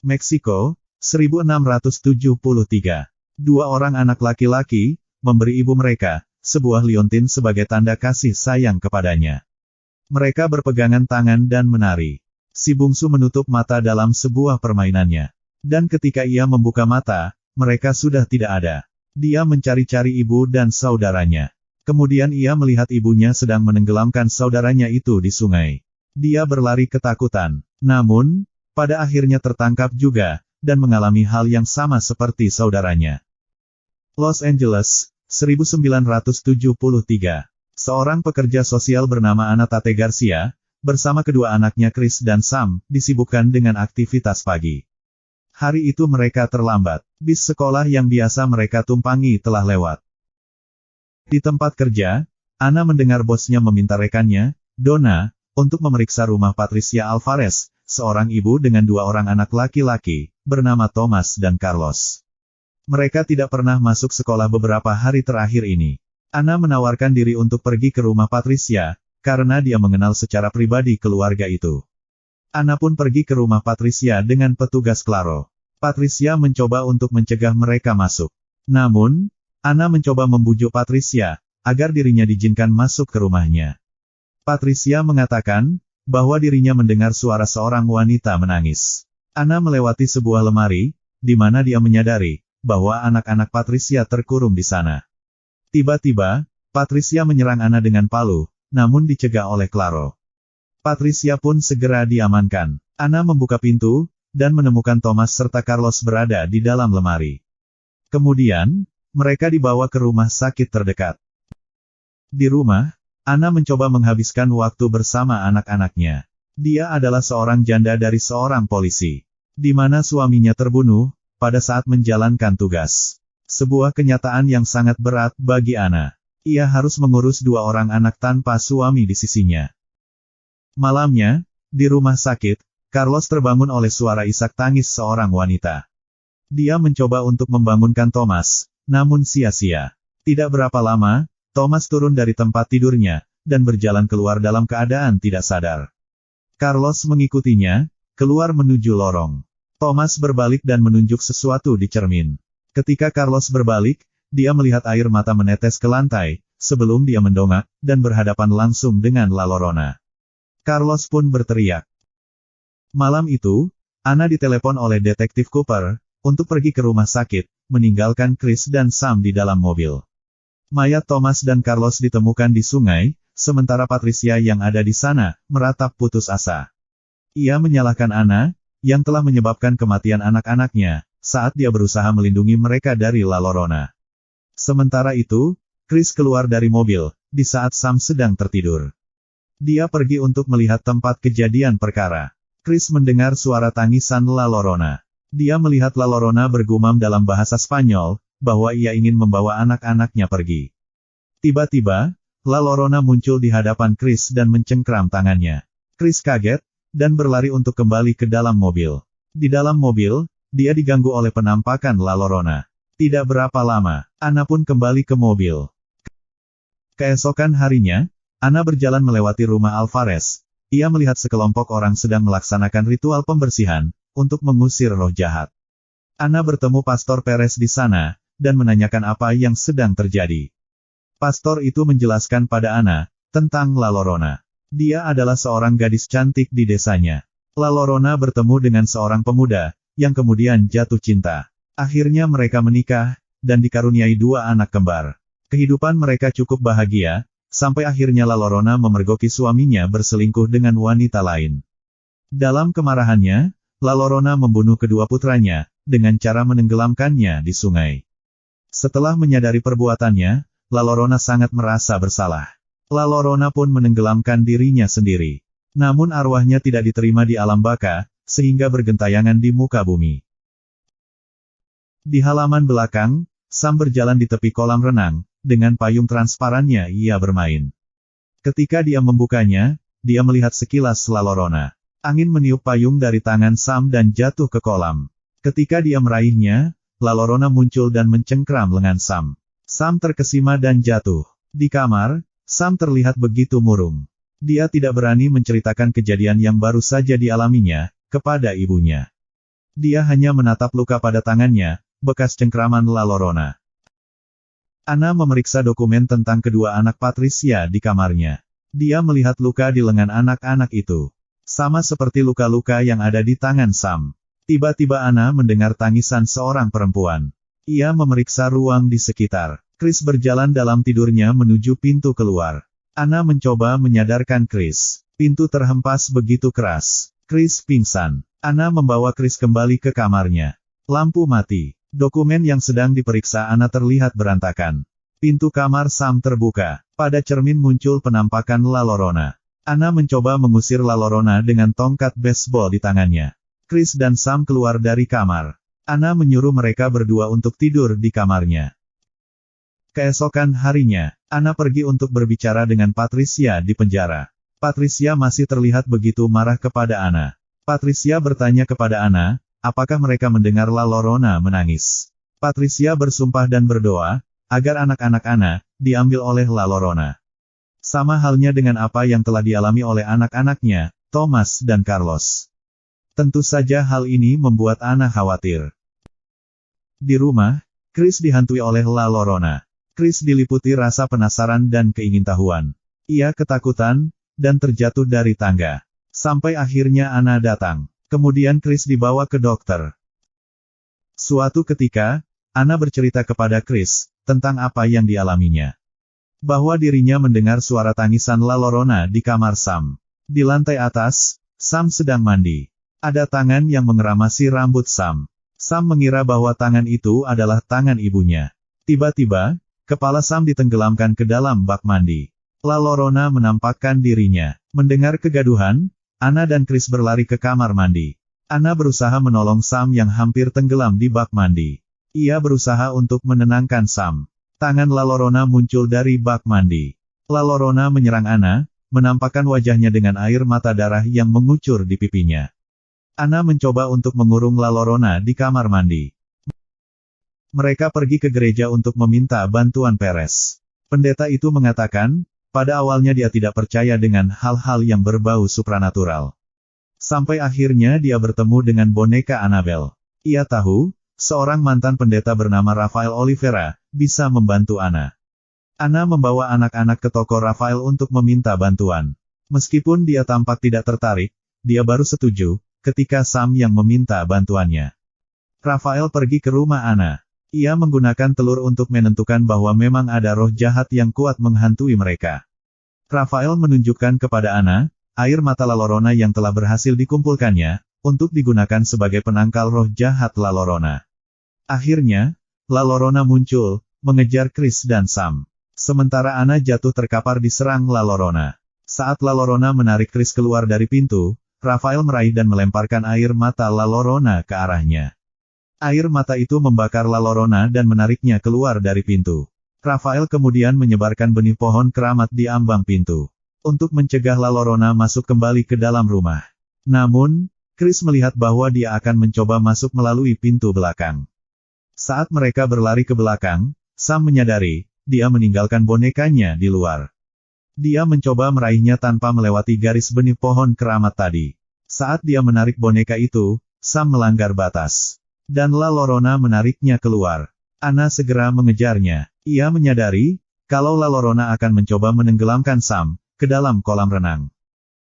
Meksiko, 1673. Dua orang anak laki-laki, memberi ibu mereka, sebuah liontin sebagai tanda kasih sayang kepadanya. Mereka berpegangan tangan dan menari. Si bungsu menutup mata dalam sebuah permainannya. Dan ketika ia membuka mata, mereka sudah tidak ada. Dia mencari-cari ibu dan saudaranya. Kemudian ia melihat ibunya sedang menenggelamkan saudaranya itu di sungai. Dia berlari ketakutan. Namun, pada akhirnya tertangkap juga, dan mengalami hal yang sama seperti saudaranya. Los Angeles, 1973. Seorang pekerja sosial bernama Ana Tate Garcia, bersama kedua anaknya Chris dan Sam, disibukkan dengan aktivitas pagi. Hari itu mereka terlambat. Bis sekolah yang biasa mereka tumpangi telah lewat. Di tempat kerja, Ana mendengar bosnya meminta rekannya, Donna, untuk memeriksa rumah Patricia Alvarez, seorang ibu dengan dua orang anak laki-laki, bernama Thomas dan Carlos. Mereka tidak pernah masuk sekolah beberapa hari terakhir ini. Ana menawarkan diri untuk pergi ke rumah Patricia, karena dia mengenal secara pribadi keluarga itu. Ana pun pergi ke rumah Patricia dengan petugas Claro. Patricia mencoba untuk mencegah mereka masuk. Namun, Ana mencoba membujuk Patricia, agar dirinya diizinkan masuk ke rumahnya. Patricia mengatakan, bahwa dirinya mendengar suara seorang wanita menangis. Ana melewati sebuah lemari, di mana dia menyadari, bahwa anak-anak Patricia terkurung di sana. Tiba-tiba, Patricia menyerang Ana dengan palu, namun dicegah oleh Claro. Patricia pun segera diamankan. Ana membuka pintu, dan menemukan Thomas serta Carlos berada di dalam lemari. Kemudian, mereka dibawa ke rumah sakit terdekat. Di rumah, Ana mencoba menghabiskan waktu bersama anak-anaknya. Dia adalah seorang janda dari seorang polisi, di mana suaminya terbunuh, pada saat menjalankan tugas. Sebuah kenyataan yang sangat berat bagi Ana. Ia harus mengurus dua orang anak tanpa suami di sisinya. Malamnya, di rumah sakit, Carlos terbangun oleh suara isak tangis seorang wanita. Dia mencoba untuk membangunkan Thomas, namun sia-sia. Tidak berapa lama, Thomas turun dari tempat tidurnya, dan berjalan keluar dalam keadaan tidak sadar. Carlos mengikutinya, keluar menuju lorong. Thomas berbalik dan menunjuk sesuatu di cermin. Ketika Carlos berbalik, dia melihat air mata menetes ke lantai, sebelum dia mendongak, dan berhadapan langsung dengan La Llorona. Carlos pun berteriak. Malam itu, Ana ditelepon oleh Detektif Cooper, untuk pergi ke rumah sakit, meninggalkan Chris dan Sam di dalam mobil. Mayat Thomas dan Carlos ditemukan di sungai, sementara Patricia yang ada di sana, meratap putus asa. Ia menyalahkan Ana, yang telah menyebabkan kematian anak-anaknya, saat dia berusaha melindungi mereka dari La Llorona. Sementara itu, Chris keluar dari mobil, di saat Sam sedang tertidur. Dia pergi untuk melihat tempat kejadian perkara. Chris mendengar suara tangisan La Llorona. Dia melihat La Llorona bergumam dalam bahasa Spanyol, bahwa ia ingin membawa anak-anaknya pergi. Tiba-tiba, La Llorona muncul di hadapan Chris dan mencengkram tangannya. Chris kaget, dan berlari untuk kembali ke dalam mobil. Di dalam mobil, dia diganggu oleh penampakan La Llorona. Tidak berapa lama, Ana pun kembali ke mobil. Keesokan harinya, Ana berjalan melewati rumah Alvarez. Ia melihat sekelompok orang sedang melaksanakan ritual pembersihan, untuk mengusir roh jahat. Ana bertemu Pastor Perez di sana, dan menanyakan apa yang sedang terjadi. Pastor itu menjelaskan pada Ana, tentang La Llorona. Dia adalah seorang gadis cantik di desanya. La Llorona bertemu dengan seorang pemuda, yang kemudian jatuh cinta. Akhirnya mereka menikah, dan dikaruniai dua anak kembar. Kehidupan mereka cukup bahagia, sampai akhirnya La Llorona memergoki suaminya berselingkuh dengan wanita lain. Dalam kemarahannya, La Llorona membunuh kedua putranya, dengan cara menenggelamkannya di sungai. Setelah menyadari perbuatannya, La Llorona sangat merasa bersalah. La Llorona pun menenggelamkan dirinya sendiri. Namun arwahnya tidak diterima di alam baka, sehingga bergentayangan di muka bumi. Di halaman belakang, Sam berjalan di tepi kolam renang, dengan payung transparannya ia bermain. Ketika dia membukanya, dia melihat sekilas La Llorona. Angin meniup payung dari tangan Sam dan jatuh ke kolam. Ketika dia meraihnya, La Llorona muncul dan mencengkram lengan Sam. Sam terkesima dan jatuh. Di kamar, Sam terlihat begitu murung. Dia tidak berani menceritakan kejadian yang baru saja dialaminya, kepada ibunya. Dia hanya menatap luka pada tangannya, bekas cengkraman La Llorona. Ana memeriksa dokumen tentang kedua anak Patricia di kamarnya. Dia melihat luka di lengan anak-anak itu. Sama seperti luka-luka yang ada di tangan Sam. Tiba-tiba Ana mendengar tangisan seorang perempuan. Ia memeriksa ruang di sekitar. Chris berjalan dalam tidurnya menuju pintu keluar. Ana mencoba menyadarkan Chris. Pintu terhempas begitu keras. Chris pingsan. Ana membawa Chris kembali ke kamarnya. Lampu mati. Dokumen yang sedang diperiksa Ana terlihat berantakan. Pintu kamar Sam terbuka. Pada cermin muncul penampakan La Llorona. Ana mencoba mengusir La Llorona dengan tongkat baseball di tangannya. Chris dan Sam keluar dari kamar. Ana menyuruh mereka berdua untuk tidur di kamarnya. Keesokan harinya, Ana pergi untuk berbicara dengan Patricia di penjara. Patricia masih terlihat begitu marah kepada Ana. Patricia bertanya kepada Ana, apakah mereka mendengar La Llorona menangis. Patricia bersumpah dan berdoa, agar anak-anak Ana, diambil oleh La Llorona. Sama halnya dengan apa yang telah dialami oleh anak-anaknya, Thomas dan Carlos. Tentu saja hal ini membuat Ana khawatir. Di rumah, Chris dihantui oleh La Llorona. Chris diliputi rasa penasaran dan keingintahuan. Ia ketakutan, dan terjatuh dari tangga. Sampai akhirnya Ana datang. Kemudian Chris dibawa ke dokter. Suatu ketika, Ana bercerita kepada Chris, tentang apa yang dialaminya. Bahwa dirinya mendengar suara tangisan La Llorona di kamar Sam. Di lantai atas, Sam sedang mandi. Ada tangan yang mengeramasi rambut Sam. Sam mengira bahwa tangan itu adalah tangan ibunya. Tiba-tiba, kepala Sam ditenggelamkan ke dalam bak mandi. La Llorona menampakkan dirinya. Mendengar kegaduhan, Ana dan Chris berlari ke kamar mandi. Ana berusaha menolong Sam yang hampir tenggelam di bak mandi. Ia berusaha untuk menenangkan Sam. Tangan La Llorona muncul dari bak mandi. La Llorona menyerang Ana, menampakkan wajahnya dengan air mata darah yang mengucur di pipinya. Ana mencoba untuk mengurung La Llorona di kamar mandi. Mereka pergi ke gereja untuk meminta bantuan Perez. Pendeta itu mengatakan, pada awalnya dia tidak percaya dengan hal-hal yang berbau supranatural. Sampai akhirnya dia bertemu dengan boneka Annabelle. Ia tahu, seorang mantan pendeta bernama Rafael Oliveira, bisa membantu Ana. Ana membawa anak-anak ke toko Rafael untuk meminta bantuan. Meskipun dia tampak tidak tertarik, dia baru setuju, ketika Sam yang meminta bantuannya. Rafael pergi ke rumah Ana. Ia menggunakan telur untuk menentukan bahwa memang ada roh jahat yang kuat menghantui mereka. Rafael menunjukkan kepada Ana, air mata La Llorona yang telah berhasil dikumpulkannya, untuk digunakan sebagai penangkal roh jahat La Llorona. Akhirnya, La Llorona muncul, mengejar Chris dan Sam. Sementara Ana jatuh terkapar diserang La Llorona. Saat La Llorona menarik Chris keluar dari pintu, Rafael meraih dan melemparkan air mata La Llorona ke arahnya. Air mata itu membakar La Llorona dan menariknya keluar dari pintu. Rafael kemudian menyebarkan benih pohon keramat di ambang pintu. Untuk mencegah La Llorona masuk kembali ke dalam rumah. Namun, Chris melihat bahwa dia akan mencoba masuk melalui pintu belakang. Saat mereka berlari ke belakang, Sam menyadari, dia meninggalkan bonekanya di luar. Dia mencoba meraihnya tanpa melewati garis benih pohon keramat tadi. Saat dia menarik boneka itu, Sam melanggar batas. Dan La Llorona menariknya keluar. Ana segera mengejarnya. Ia menyadari, kalau La Llorona akan mencoba menenggelamkan Sam, ke dalam kolam renang.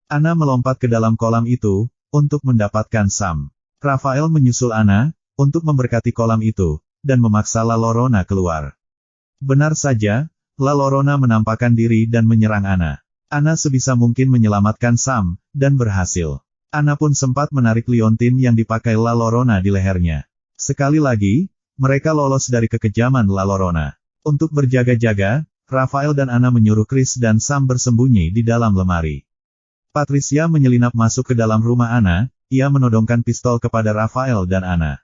Ana melompat ke dalam kolam itu, untuk mendapatkan Sam. Rafael menyusul Ana, untuk memberkati kolam itu, dan memaksa La Llorona keluar. Benar saja, La Llorona menampakkan diri dan menyerang Ana. Ana sebisa mungkin menyelamatkan Sam, dan berhasil. Ana pun sempat menarik liontin yang dipakai La Llorona di lehernya. Sekali lagi, mereka lolos dari kekejaman La Llorona. Untuk berjaga-jaga, Rafael dan Ana menyuruh Chris dan Sam bersembunyi di dalam lemari. Patricia menyelinap masuk ke dalam rumah Ana, ia menodongkan pistol kepada Rafael dan Ana.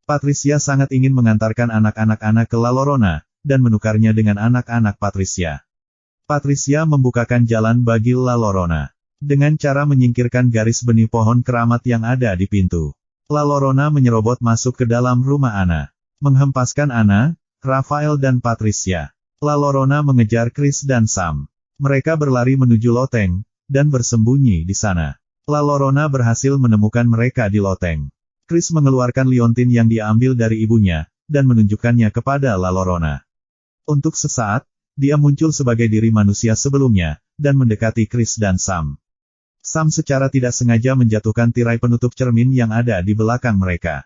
Patricia sangat ingin mengantarkan anak-anak Ana ke La Llorona, dan menukarnya dengan anak-anak Patricia. Patricia membukakan jalan bagi La Llorona. Dengan cara menyingkirkan garis benih pohon keramat yang ada di pintu. La Llorona menyerobot masuk ke dalam rumah Ana. Menghempaskan Ana, Rafael dan Patricia. La Llorona mengejar Chris dan Sam. Mereka berlari menuju loteng, dan bersembunyi di sana. La Llorona berhasil menemukan mereka di loteng. Chris mengeluarkan liontin yang dia ambil dari ibunya, dan menunjukkannya kepada La Llorona. Untuk sesaat, dia muncul sebagai diri manusia sebelumnya, dan mendekati Chris dan Sam. Sam secara tidak sengaja menjatuhkan tirai penutup cermin yang ada di belakang mereka.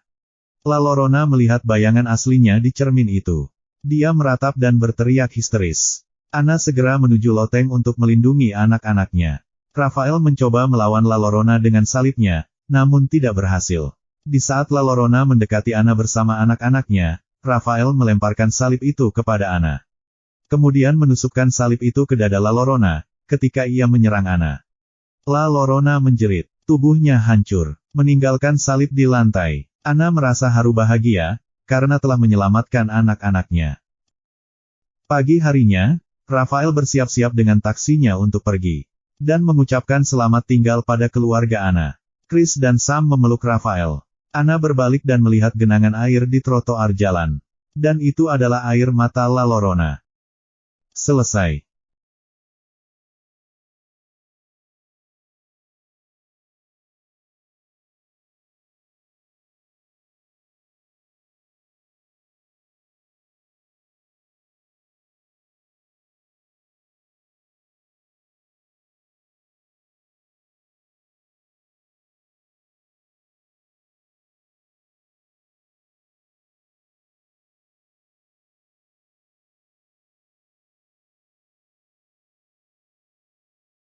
La Llorona melihat bayangan aslinya di cermin itu. Dia meratap dan berteriak histeris. Anna segera menuju loteng untuk melindungi anak-anaknya. Raphael mencoba melawan La Llorona dengan salibnya, namun tidak berhasil. Di saat La Llorona mendekati Anna bersama anak-anaknya, Raphael melemparkan salib itu kepada Anna. Kemudian menusukkan salib itu ke dada La Llorona, ketika ia menyerang Anna. La Llorona menjerit, tubuhnya hancur, meninggalkan salib di lantai. Anna merasa haru bahagia, karena telah menyelamatkan anak-anaknya. Pagi harinya, Raphael bersiap-siap dengan taksinya untuk pergi, dan mengucapkan selamat tinggal pada keluarga Anna. Chris dan Sam memeluk Raphael. Anna berbalik dan melihat genangan air di trotoar jalan. Dan itu adalah air mata La Llorona. Selesai.